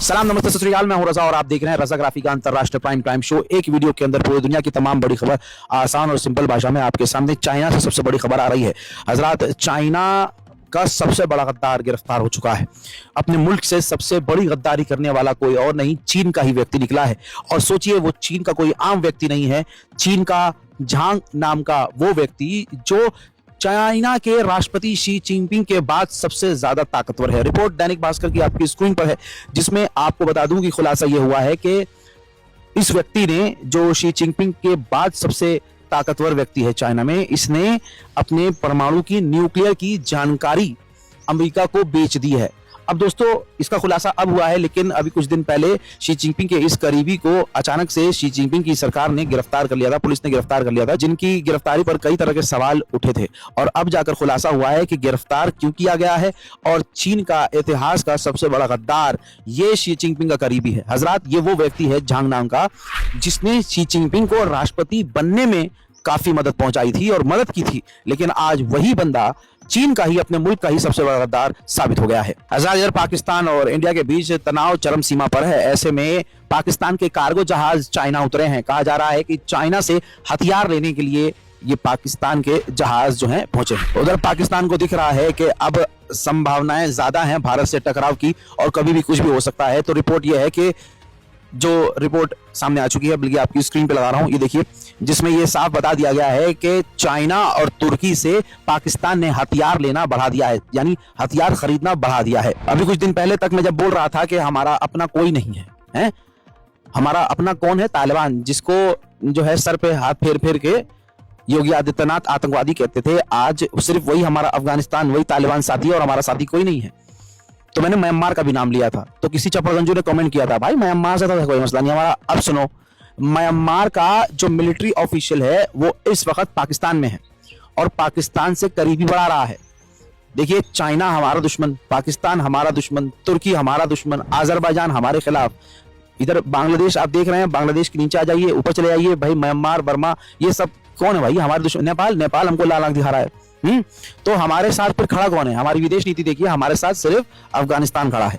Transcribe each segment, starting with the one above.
सलाम नमस्ते सत श्री अकाल, मैं हूं रजा और आप देख रहे हैं रजा ग्राफी का अंतरराष्ट्रीय प्राइम टाइम शो। एक वीडियो के अंदर पूरी दुनिया की तमाम बड़ी खबर आसान और सिंपल भाषा में आपके सामने। चाइना से सबसे बड़ी खबर आ रही है हजरात। चाइना का सबसे बड़ा गद्दार गिरफ्तार हो चुका है। अपने मुल्क से सबसे बड़ी गद्दारी करने वाला कोई और नहीं, चीन का ही व्यक्ति निकला है। और सोचिए, वो चीन का कोई आम व्यक्ति नहीं है, चीन का झांग नाम का वो व्यक्ति जो चाइना के राष्ट्रपति शी जिनपिंग के बाद सबसे ज्यादा ताकतवर है। रिपोर्ट दैनिक भास्कर की आपकी स्क्रीन पर है, जिसमें आपको बता दूं कि खुलासा यह हुआ है कि इस व्यक्ति ने, जो शी जिनपिंग के बाद सबसे ताकतवर व्यक्ति है चाइना में, इसने अपने परमाणु की न्यूक्लियर की जानकारी अमेरिका को बेच दी है। अब दोस्तों, इसका खुलासा अब हुआ है, लेकिन अभी कुछ दिन पहले शी जिनपिंग के इस करीबी को अचानक से शी जिनपिंग की सरकार ने गिरफ्तार कर लिया था, पुलिस ने गिरफ्तार कर लिया था, जिनकी गिरफ्तारी पर कई तरह के सवाल उठे थे। और अब जाकर खुलासा हुआ है कि गिरफ्तार क्यों किया गया है, और चीन का इतिहास का सबसे बड़ा गद्दार ये शी जिनपिंग का करीबी है। हजरात, ये वो व्यक्ति है झांग नाम का, जिसने शी जिनपिंग को राष्ट्रपति बनने में काफी मदद पहुंचाई थी और मदद की थी, लेकिन आज वही बंदा चीन का ही, अपने मुल्क का ही सबसे बड़ा गद्दार साबित हो गया है। हज़ार इधर पाकिस्तान और इंडिया के बीच तनाव चरम सीमा पर है। ऐसे में पाकिस्तान के कार्गो जहाज चाइना उतरे हैं। कहा जा रहा है कि चाइना से हथियार लेने के लिए ये पाकिस्तान के जहाज जो हैं पहुंचे हैं। उधर पाकिस्तान को दिख रहा है कि अब संभावनाएं ज्यादा हैं भारत से टकराव की, और कभी भी कुछ भी हो सकता है। तो रिपोर्ट यह है कि जो रिपोर्ट सामने आ चुकी है, बल्कि आपकी स्क्रीन पे लगा रहा हूं, ये देखिए, जिसमें ये साफ बता दिया गया है कि चाइना और तुर्की से पाकिस्तान ने हथियार लेना बढ़ा दिया है, यानी हथियार खरीदना बढ़ा दिया है। अभी कुछ दिन पहले तक मैं जब बोल रहा था कि हमारा अपना कोई नहीं है, हैं? हमारा अपना कौन है? तालिबान, जिसको जो है सर पे हाथ फेर फेर के योगी आदित्यनाथ आतंकवादी कहते थे। आज सिर्फ वही हमारा अफगानिस्तान, वही तालिबान साथी है, और हमारा साथी कोई नहीं है। तो मैंने म्यांमार का भी नाम लिया था, तो किसी चपड़गंजू ने कमेंट किया था, भाई म्यांमार से तो कोई मसला नहीं हमारा। अब सुनो, म्यांमार का जो मिलिट्री ऑफिशियल है वो इस वक्त पाकिस्तान में है और पाकिस्तान से करीबी बढ़ा रहा है। देखिए, चाइना हमारा दुश्मन, पाकिस्तान हमारा दुश्मन, तुर्की हमारा दुश्मन, अजरबैजान हमारे खिलाफ। इधर बांग्लादेश आप देख रहे हैं, बांग्लादेश के नीचे आ जाइए, ऊपर चले जाइए, भाई म्यांमार, बर्मा, ये सब कौन है भाई? हमारे दुश्मन। नेपाल हमको लाल आंख दिखा रहा है। तो हमारे साथ फिर खड़ा कौन है? हमारी विदेश नीति देखिए, हमारे साथ सिर्फ अफगानिस्तान खड़ा है,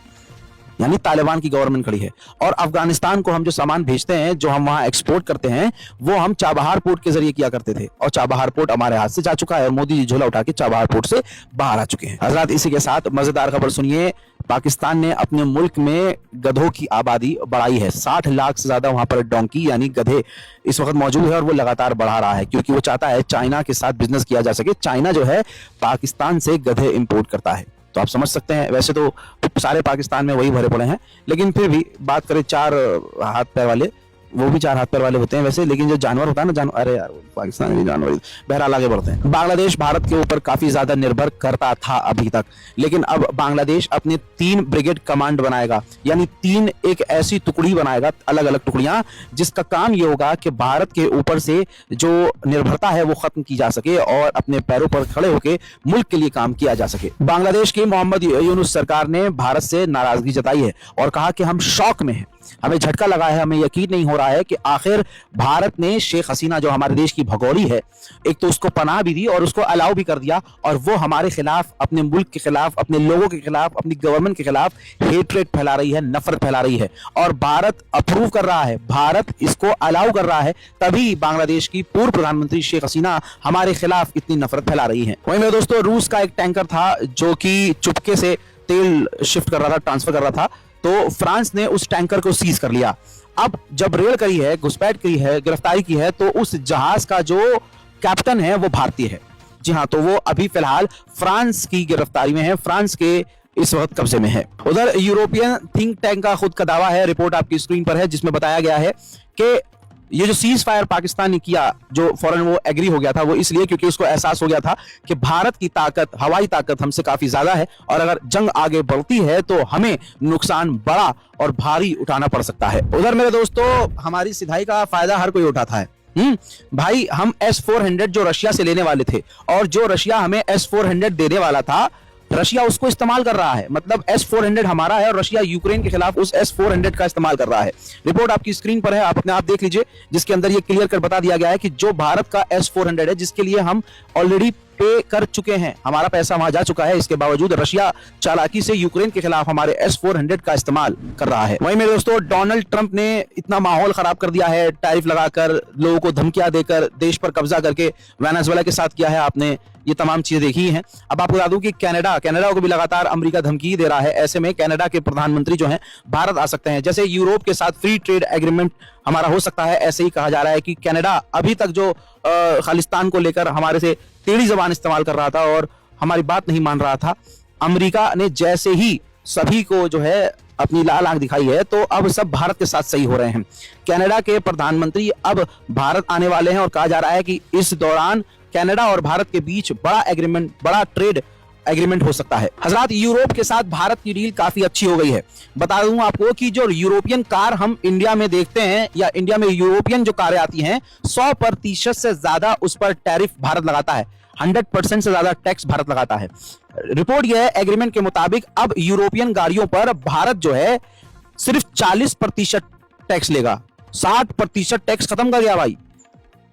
यानी तालिबान की गवर्नमेंट खड़ी है। और अफगानिस्तान को हम जो सामान भेजते हैं, जो हम वहां एक्सपोर्ट करते हैं, वो हम चाबहार पोर्ट के जरिए किया करते थे, और चाबहार पोर्ट हमारे हाथ से जा चुका है, और मोदी जी झोला उठा के चाबहार पोर्ट से बाहर आ चुके हैं। हजरत, इसी के साथ मजेदार खबर सुनिए। पाकिस्तान ने अपने मुल्क में गधों की आबादी बढ़ाई है। 60 लाख से ज्यादा वहां पर डोंकी यानी गधे इस वक्त मौजूद है, और वो लगातार बढ़ा रहा है, क्योंकि वो चाहता है चाइना के साथ बिजनेस किया जा सके। चाइना जो है पाकिस्तान से गधे इंपोर्ट करता है, तो आप समझ सकते हैं। वैसे तो सारे पाकिस्तान में वही भरे पड़े हैं, लेकिन फिर भी बात करें चार हाथ पैर वाले, वो भी चार हाथ पैर वाले होते हैं वैसे, लेकिन जो जानवर होता है ना, जानवर, अरे यार पाकिस्तान में जानवर बहरहाल आगे बढ़ते हैं। बांग्लादेश भारत के ऊपर काफी ज्यादा निर्भर करता था अभी तक, लेकिन अब बांग्लादेश अपने 3 ब्रिगेड कमांड बनाएगा, यानी 3 एक ऐसी टुकड़ी बनाएगा, अलग अलग टुकड़ियां, जिसका काम ये होगा कि भारत के ऊपर से जो निर्भरता है वो खत्म की जा सके और अपने पैरों पर खड़े होकर मुल्क के लिए काम किया जा सके। बांग्लादेश की मोहम्मद यूनुस सरकार ने भारत से नाराजगी जताई है और कहा कि हम शौक में हैं, हमें झटका लगा है, हमें यकीन नहीं हो रहा है कि आखिर भारत ने शेख हसीना, जो हमारे देश की भगोरी है, एक तो उसको पनाह भी दी और उसको अलाउ भी कर दिया, और वो हमारे खिलाफ, अपने मुल्क के खिलाफ, अपने लोगों के खिलाफ, अपनी गवर्नमेंट के खिलाफ हेट्रेड फैला रही है, नफरत फैला रही है, और भारत अप्रूव कर रहा है, भारत इसको अलाउ कर रहा है। तभी बांग्लादेश की पूर्व प्रधानमंत्री शेख हसीना हमारे खिलाफ इतनी नफरत फैला रही है। वहीं मेरे दोस्तों, रूस का एक टैंकर था जो कि चुपके से तेल शिफ्ट कर रहा था, ट्रांसफर कर रहा था, तो फ्रांस ने उस टैंकर को सीज कर लिया। अब जब रेड करी है, घुसपैठ करी है, गिरफ्तारी की है, तो उस जहाज का जो कैप्टन है वो भारतीय है। जी हाँ, तो वो अभी फिलहाल फ्रांस की गिरफ्तारी में है, फ्रांस के इस वक्त कब्जे में है। उधर यूरोपियन थिंक टैंक का खुद का दावा है, रिपोर्ट आपकी स्क्रीन पर है, जिसमें बताया गया है कि ये जो सीज फायर पाकिस्तान ने किया, जो फौरन वो एग्री हो गया था, वो इसलिए क्योंकि उसको एहसास हो गया था कि भारत की ताकत, हवाई ताकत हमसे काफी ज्यादा है, और अगर जंग आगे बढ़ती है तो हमें नुकसान बड़ा और भारी उठाना पड़ सकता है। उधर मेरे दोस्तों, हमारी सिधाई का फायदा हर कोई उठाता है। भाई, हम S-400 जो रशिया से लेने वाले थे, और जो रशिया हमें S-400 देने वाला था, रशिया उसको इस्तेमाल कर रहा है। मतलब S-400 हमारा है और रशिया यूक्रेन के खिलाफ उस S-400 का इस्तेमाल कर रहा है। रिपोर्ट आपकी स्क्रीन पर है, आप अपने आप देख लीजिए, जिसके अंदर ये क्लियर कर बता दिया गया है कि जो भारत का S-400 है, जिसके लिए हम ऑलरेडी पे कर चुके हैं, हमारा पैसा वहां जा चुका है। इसके बावजूद रशिया चालाकी से यूक्रेन के खिलाफ हमारे S-400 का इस्तेमाल कर रहा है। वहीं मेरे दोस्तों, डोनाल्ड ट्रंप ने इतना माहौल खराब कर दिया है, टैरिफ लगाकर, लोगों को धमकियां देकर, देश पर कब्जा करके वेनेजुएला के साथ किया है। आपने ये तमाम चीजें देखी हैं। अब आपको बता दूं कि कनाडा को भी लगातार अमेरिका धमकी दे रहा है। ऐसे में कनाडा के प्रधानमंत्री जो हैं भारत आ सकते हैं। जैसे यूरोप के साथ फ्री ट्रेड एग्रीमेंट हमारा हो सकता है, ऐसे ही कहा जा रहा है कि कनाडा अभी तक जो खालिस्तान को लेकर हमारे से टेढ़ी जबान इस्तेमाल कर रहा था और हमारी बात नहीं मान रहा था, अमेरिका ने जैसे ही सभी को जो है अपनी लाल आंख दिखाई है, तो अब सब भारत के साथ सही हो रहे हैं। कनाडा के प्रधानमंत्री अब भारत आने वाले हैं और कहा जा रहा है कि इस दौरान कनाडा और भारत के बीच बड़ा ट्रेड एग्रीमेंट हो सकता है। हजरात, यूरोप के साथ भारत की डील काफी अच्छी हो गई है। बता दूं आपको कि जो यूरोपियन कार हम इंडिया में देखते हैं, या इंडिया में यूरोपियन जो कारें आती हैं, 100% से ज्यादा उस पर टैरिफ भारत लगाता है। 100% से ज्यादा टैक्स भारत लगाता है। रिपोर्ट यह है, एग्रीमेंट के मुताबिक अब यूरोपियन गाड़ियों पर भारत जो है सिर्फ 40% टैक्स लेगा। 60% टैक्स खत्म कर गया भाई।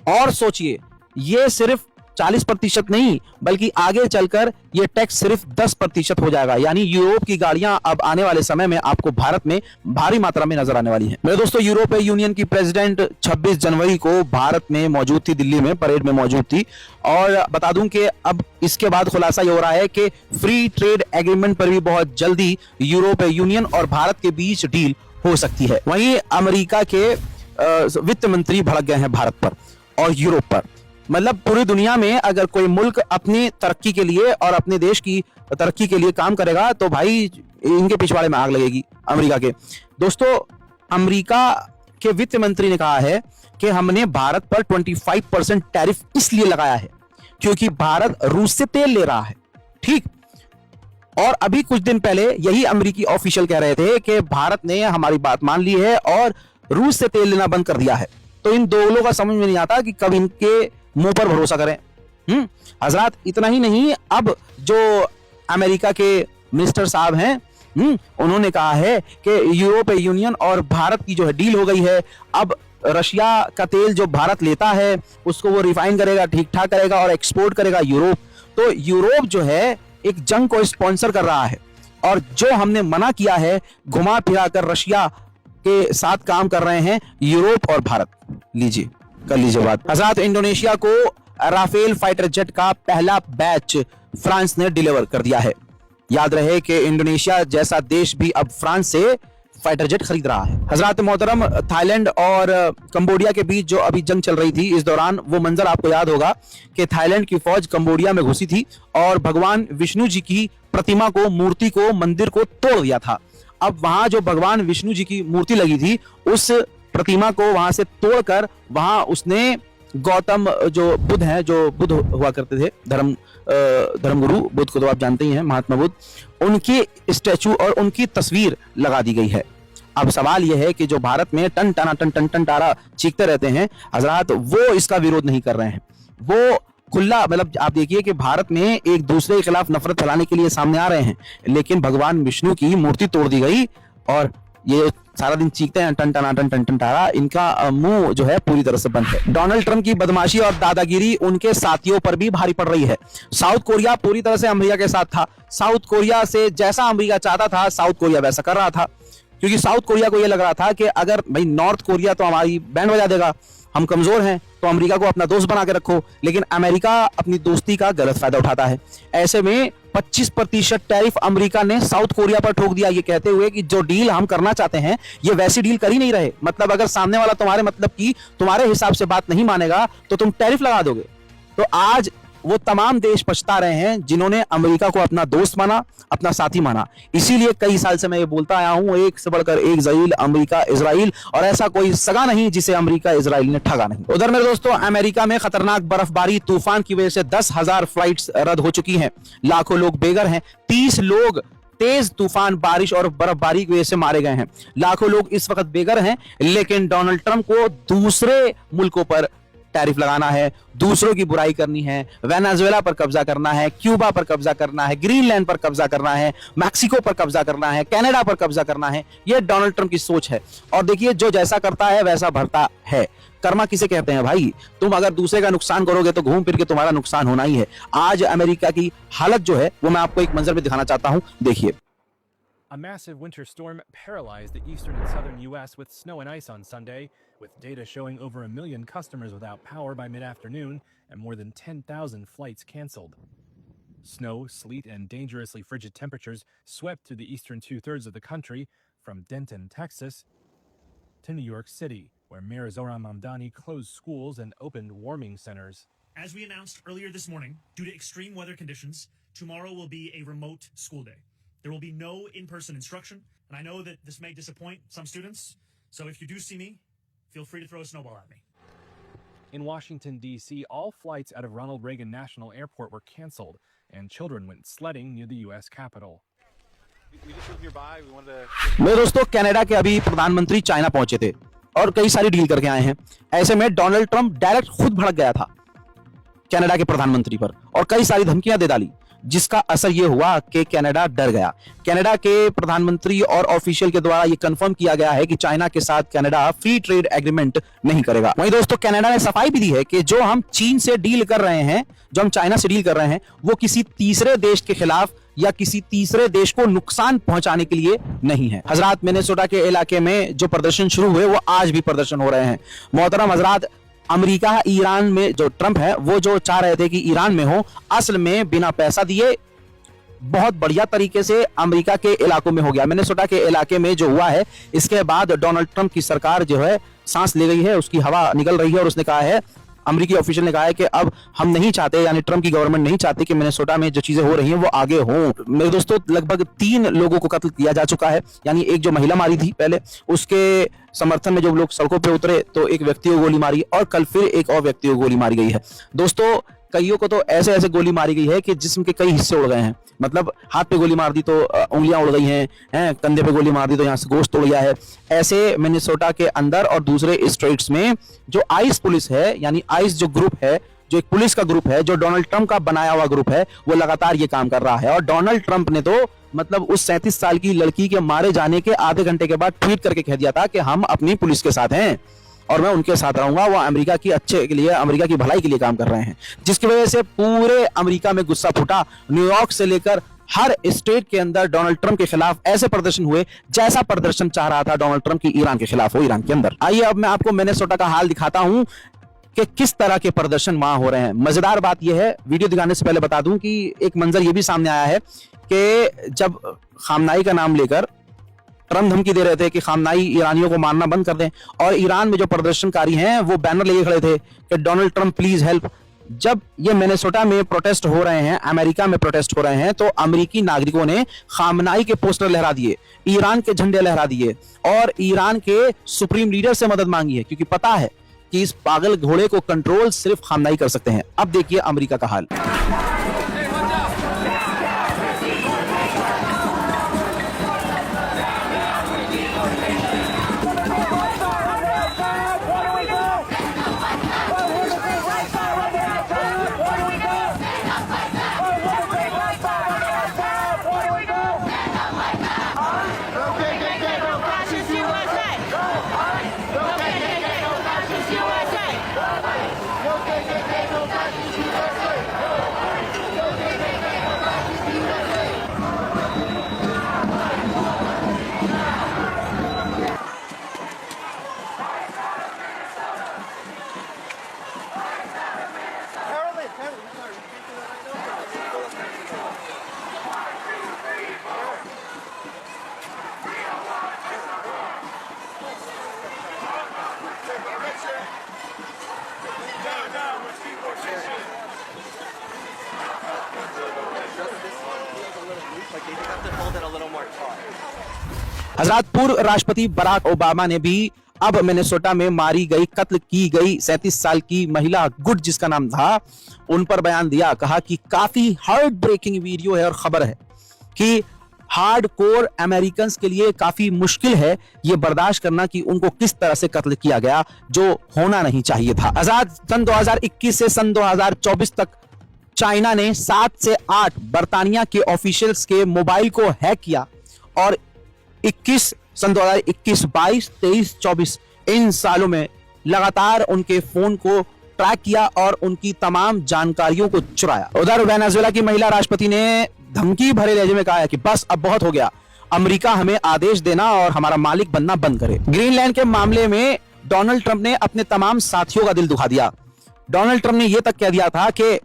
और सोचिए, ये सिर्फ 40% नहीं, बल्कि आगे चलकर ये टैक्स सिर्फ 10% हो जाएगा। यानी यूरोप की गाड़ियां अब आने वाले समय में आपको भारत में भारी मात्रा में नजर आने वाली हैं। मेरे दोस्तों, यूरोपीय यूनियन की प्रेसिडेंट 26 जनवरी को भारत में मौजूद थी, दिल्ली में परेड में मौजूद थी। और बता दूं कि अब इसके बाद खुलासा ये हो रहा है कि फ्री ट्रेड एग्रीमेंट पर भी बहुत जल्दी यूरोपीय यूनियन और भारत के बीच डील हो सकती है। वहीं अमेरिका के वित्त मंत्री भड़क गए हैं भारत पर और यूरोप पर। मतलब पूरी दुनिया में अगर कोई मुल्क अपनी तरक्की के लिए और अपने देश की तरक्की के लिए काम करेगा, तो भाई इनके पिछवाड़े में आग लगेगी अमेरिका के। दोस्तों, अमेरिका के वित्त मंत्री ने कहा है कि हमने भारत पर 25% टैरिफ इसलिए लगाया है क्योंकि भारत रूस से तेल ले रहा है। ठीक। और अभी कुछ दिन पहले यही अमेरिकी ऑफिशियल कह रहे थे कि भारत ने हमारी बात मान ली है और रूस से तेल लेना बंद कर दिया है। तो इन दोनों का समझ में नहीं आता कि कब इनके मुंह पर भरोसा करें। हजरात, इतना ही नहीं, अब जो अमेरिका के मिनिस्टर साहब हैं, उन्होंने कहा है कि यूरोपीय यूनियन और भारत की जो है डील हो गई है। अब रशिया का तेल जो भारत लेता है उसको वो रिफाइन करेगा, ठीक ठाक करेगा और एक्सपोर्ट करेगा यूरोप। तो यूरोप जो है एक जंग को स्पॉन्सर कर रहा है और जो हमने मना किया है, घुमा फिरा कर रशिया के साथ काम कर रहे हैं यूरोप और भारत। लीजिए, कर लीजिए बात। हजरात, इंडोनेशिया को राफेल फाइटर जेट का पहला बैच फ्रांस ने डिलीवर कर दिया है। याद रहे कि इंडोनेशिया जैसा देश भी अब फ्रांस से फाइटर जेट खरीद रहा है। हजरात मोहतरम, थाईलैंड और कंबोडिया के बीच जो अभी जंग चल रही थी, इस दौरान वो मंजर आपको याद होगा कि थाईलैंड की फौज कंबोडिया में घुसी थी और भगवान विष्णु जी की प्रतिमा को, मूर्ति को, मंदिर को तोड़ दिया था। अब वहां जो भगवान विष्णु जी की मूर्ति लगी थी, उस प्रतिमा को वहां से तोड़कर वहां उसने गौतम जो बुद्ध हैं, जो बुद्ध हुआ करते थे, धर्मगुरु बुद्ध को तो आप जानते ही हैं, महात्मा बुद्ध, उनकी स्टैचू और उनकी तस्वीर लगा दी गई है। अब सवाल यह है कि जो भारत में टन टन टारा चीखते रहते हैं हजरात, वो इसका विरोध नहीं कर रहे हैं। वो खुला, मतलब आप देखिए कि भारत में एक दूसरे के खिलाफ नफरत फैलाने के लिए सामने आ रहे हैं, लेकिन भगवान विष्णु की मूर्ति तोड़ दी गई और ये सारा दिन चीखते हैं टन टन टारा। इनका मुंह जो है पूरी तरह से बंद है। डोनाल्ड ट्रंप की बदमाशी और दादागिरी उनके साथियों पर भी भारी पड़ रही है। साउथ कोरिया पूरी तरह से अमेरिका के साथ था। साउथ कोरिया से जैसा अमेरिका चाहता था, साउथ कोरिया वैसा कर रहा था, क्योंकि साउथ कोरिया को यह लग रहा था कि अगर भाई नॉर्थ कोरिया तो हमारी बैंड बजा देगा, हम कमजोर हैं, तो अमेरिका को अपना दोस्त बना के रखो। लेकिन अमेरिका अपनी दोस्ती का गलत फायदा उठाता है। ऐसे में 25% टैरिफ अमेरिका ने साउथ कोरिया पर ठोक दिया, ये कहते हुए कि जो डील हम करना चाहते हैं ये वैसी डील कर ही नहीं रहे। मतलब अगर सामने वाला तुम्हारे मतलब की तुम्हारे हिसाब से बात नहीं मानेगा तो तुम टैरिफ लगा दोगे। तो आज वो तमाम देश पछता रहे हैं जिन्होंने अमेरिका को अपना दोस्त माना, अपना साथी माना। इसीलिए कई साल से मैं ये बोलता आया हूं, एक से बढ़कर एक जलील अमेरिका इजराइल, और ऐसा कोई सगा नहीं जिसे अमेरिका इजराइल ने ठगा नहीं। उधर मेरे दोस्तों, अमेरिका में खतरनाक बर्फबारी तूफान की वजह से 10,000 फ्लाइट्स रद्द हो चुकी हैं। लाखों लोग बेघर हैं। 30 लोग तेज तूफान, बारिश और बर्फबारी की वजह से मारे गए हैं। लाखों लोग इस वक्त बेघर हैं, लेकिन डोनाल्ड ट्रंप को दूसरे मुल्कों पर टैरिफ लगाना है, दूसरों की बुराई करनी है, वेनेजुएला पर कब्जा करना है, क्यूबा पर कब्जा करना है, ग्रीनलैंड पर कब्जा करना है, मैक्सिको पर कब्जा करना है, कनाडा पर कब्जा करना है। यह डोनाल्ड ट्रंप की सोच है। और देखिए, जो जैसा करता है वैसा भरता है। कर्मा किसे कहते हैं भाई? तुम अगर दूसरे का नुकसान करोगे तो घूम फिर के तुम्हारा नुकसान होना ही है। आज अमेरिका की हालत जो है वो मैं आपको एक मंजर में दिखाना चाहता हूं, देखिए। A massive winter storm paralyzed the eastern and southern U.S. with snow and ice on Sunday, with data showing over 1 million customers without power by mid-afternoon and more than 10,000 flights canceled. Snow, sleet, and dangerously frigid temperatures swept through the eastern two-thirds of the country, from Denton, Texas, to New York City, where Mayor Zohran Mamdani closed schools and opened warming centers. As we announced earlier this morning, due to extreme weather conditions, tomorrow will be a remote school day. There will be no in-person instruction, and I know that this may disappoint some students, so if you do see me, feel free to throw a snowball at me. In Washington, D.C., all flights out of Ronald Reagan National Airport were canceled, and children went sledding near the U.S. Capitol. मेरे दोस्तों, Canada के अभी प्रधानमंत्री China पहुंचे थे और कई सारी डील करके आए हैं। ऐसे में डोनाल्ड ट्रंप डायरेक्ट खुद भड़क गया था कनाडा के प्रधानमंत्री पर और कई सारी धमकियां दे डाली, जिसका असर यह हुआ कि कनाडा डर गया। कनाडा के प्रधानमंत्री और ऑफिशियल के द्वारा यह कंफर्म किया गया है कि चाइना के साथ कनाडा फ्री ट्रेड एग्रीमेंट नहीं करेगा। वहीं दोस्तों, कनाडा ने सफाई भी दी है कि जो हम चीन से डील कर रहे हैं, जो हम चाइना से डील कर रहे हैं, वो किसी तीसरे देश के खिलाफ या किसी तीसरे देश को नुकसान पहुंचाने के लिए नहीं है। हजरात, मिनेसोटा के इलाके में जो प्रदर्शन शुरू हुए वो आज भी प्रदर्शन हो रहे हैं। मोहतरम हजरात, अमेरिका ईरान में जो ट्रंप है वो जो चाह रहे थे कि ईरान में हो, असल में बिना पैसा दिए बहुत बढ़िया तरीके से अमेरिका के इलाकों में हो गया। मिनेसोटा के इलाके में जो हुआ है, इसके बाद डोनाल्ड ट्रंप की सरकार जो है सांस ले गई है, उसकी हवा निकल रही है और उसने कहा है, अमेरिकी ऑफिशियल ने कहा है कि अब हम नहीं चाहते, यानी ट्रंप की गवर्नमेंट नहीं चाहती कि मिनेसोटा में जो चीजें हो रही हैं वो आगे हों। मेरे दोस्तों, लगभग 3 लोगों को कत्ल किया जा चुका है, यानी एक जो महिला मारी थी पहले, उसके समर्थन में जो लोग सड़कों पे उतरे तो एक व्यक्ति को गोली मारी और कल फिर एक और व्यक्ति को गोली मारी गई है। दोस्तों, कईयों को तो ऐसे ऐसे गोली मारी गई है कि जिस्म के कई हिस्से उड़ गए हैं। मतलब हाथ पे गोली मार दी तो उंगलियां उड़ गई हैं, कंधे पे गोली मार दी तो यहाँ से गोश्त उड़ गया है। ऐसे मिनेसोटा के अंदर और दूसरे स्टेट्स में जो आइस पुलिस है, यानी आइस जो ग्रुप है, जो एक पुलिस का ग्रुप है, जो डोनाल्ड ट्रंप का बनाया हुआ ग्रुप है, वो लगातार ये काम कर रहा है। और डोनाल्ड ट्रंप ने तो मतलब उस 37 साल की लड़की के मारे जाने के आधे घंटे के बाद ट्वीट करके कह दिया था कि हम अपनी पुलिस के साथ हैं और मैं उनके साथ रहूंगा, वो अमेरिका की अच्छे के लिए, अमेरिका की भलाई के लिए काम कर रहे हैं। जिसकी वजह से पूरे अमेरिका में गुस्सा फूटा। न्यूयॉर्क से लेकर हर स्टेट के अंदर डोनाल्ड ट्रंप के खिलाफ ऐसे प्रदर्शन हुए जैसा प्रदर्शन चाह रहा था डोनाल्ड ट्रंप की ईरान के खिलाफ हो, ईरान के अंदर। आइए अब मैं आपको मिनेसोटा का हाल दिखाता हूं कि किस तरह के प्रदर्शन वहां हो रहे हैं। मजेदार बात यह है, वीडियो दिखाने से पहले बता दूं कि एक मंजर यह भी सामने आया है कि जब खामनाई का नाम लेकर ट्रंप धमकी दे रहे थे कि खामनाई ईरानियों को मारना बंद कर दें, और ईरान में जो प्रदर्शनकारी हैं वो बैनर लेके खड़े थे कि डोनाल्ड ट्रंप प्लीज हेल्प। जब ये मिनेसोटा में प्रोटेस्ट हो रहे हैं, अमेरिका में प्रोटेस्ट हो रहे हैं, तो अमेरिकी नागरिकों ने खामनाई के पोस्टर लहरा दिए, ईरान के झंडे लहरा दिए और ईरान के सुप्रीम लीडर से मदद मांगी है, क्योंकि पता है कि इस पागल घोड़े को कंट्रोल सिर्फ खामनाई कर सकते हैं। अब देखिए अमेरिका का हाल। हजरात, पूर्व राष्ट्रपति बराक ओबामा ने भी अब मिनेसोटा में मारी गई, कत्ल की गई 37 साल की महिला गुड जिसका नाम था, उन पर बयान दिया। कहा कि काफी हार्ट ब्रेकिंग वीडियो है और खबर है कि हार्ड कोर अमेरिकन के लिए काफी मुश्किल है ये बर्दाश्त करना कि उनको किस तरह से कत्ल किया गया, जो होना नहीं चाहिए था। आजाद सन 2021 से सन 2024 तक चाइना ने 7 से 8 बर्तानिया के ऑफिशियल्स के मोबाइल को हैक किया और सन 2021, 22, 23, 24 इन सालों में लगातार उनके फोन को ट्रैक किया और उनकी तमाम जानकारियों को चुराया। उधर वेनेजुएला की महिला राष्ट्रपति ने धमकी भरे लहजे में कहा है कि बस अब बहुत हो गया, अमेरिका हमें आदेश देना और हमारा मालिक बनना बंद करे। ग्रीनलैंड के मामले में डोनाल्ड ट्रंप ने अपने तमाम साथियों का दिल दुखा दिया। डोनाल्ड ट्रंप ने यह तक कह दिया था कि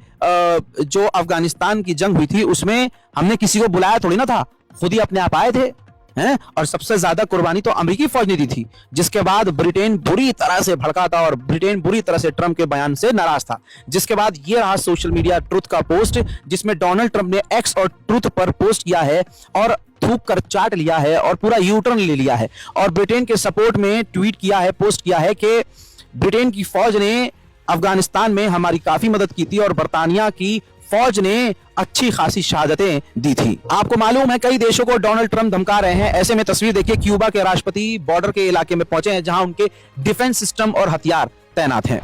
जो अफगानिस्तान की जंग हुई थी उसमें हमने किसी को बुलाया थोड़ी ना था, खुद ही अपने आप आए थे हैं, और सबसे ज्यादा कुर्बानी तो अमेरिकी फौज ने दी थी। जिसके बाद ब्रिटेन बुरी तरह से भड़का था और ब्रिटेन बुरी तरह से ट्रंप के बयान से नाराज था। जिसके बाद ये रहा सोशल मीडिया ट्रुथ का पोस्ट, जिसमें डोनाल्ड ट्रंप ने एक्स और ट्रुथ पर पोस्ट किया है और थूक कर चाट लिया है और पूरा यू टर्न ले लिया है और ब्रिटेन के सपोर्ट में ट्वीट किया है, पोस्ट किया है कि ब्रिटेन की फौज ने अफगानिस्तान में हमारी काफी मदद की थी और बर्तानिया की फौज ने अच्छी खासी शहादतें दी थी। आपको मालूम है कई देशों को डोनाल्ड ट्रंप धमका रहे हैं। ऐसे में तस्वीर देखिए, क्यूबा के राष्ट्रपति बॉर्डर के इलाके में पहुंचे हैं जहां उनके डिफेंस सिस्टम और हथियार तैनात हैं।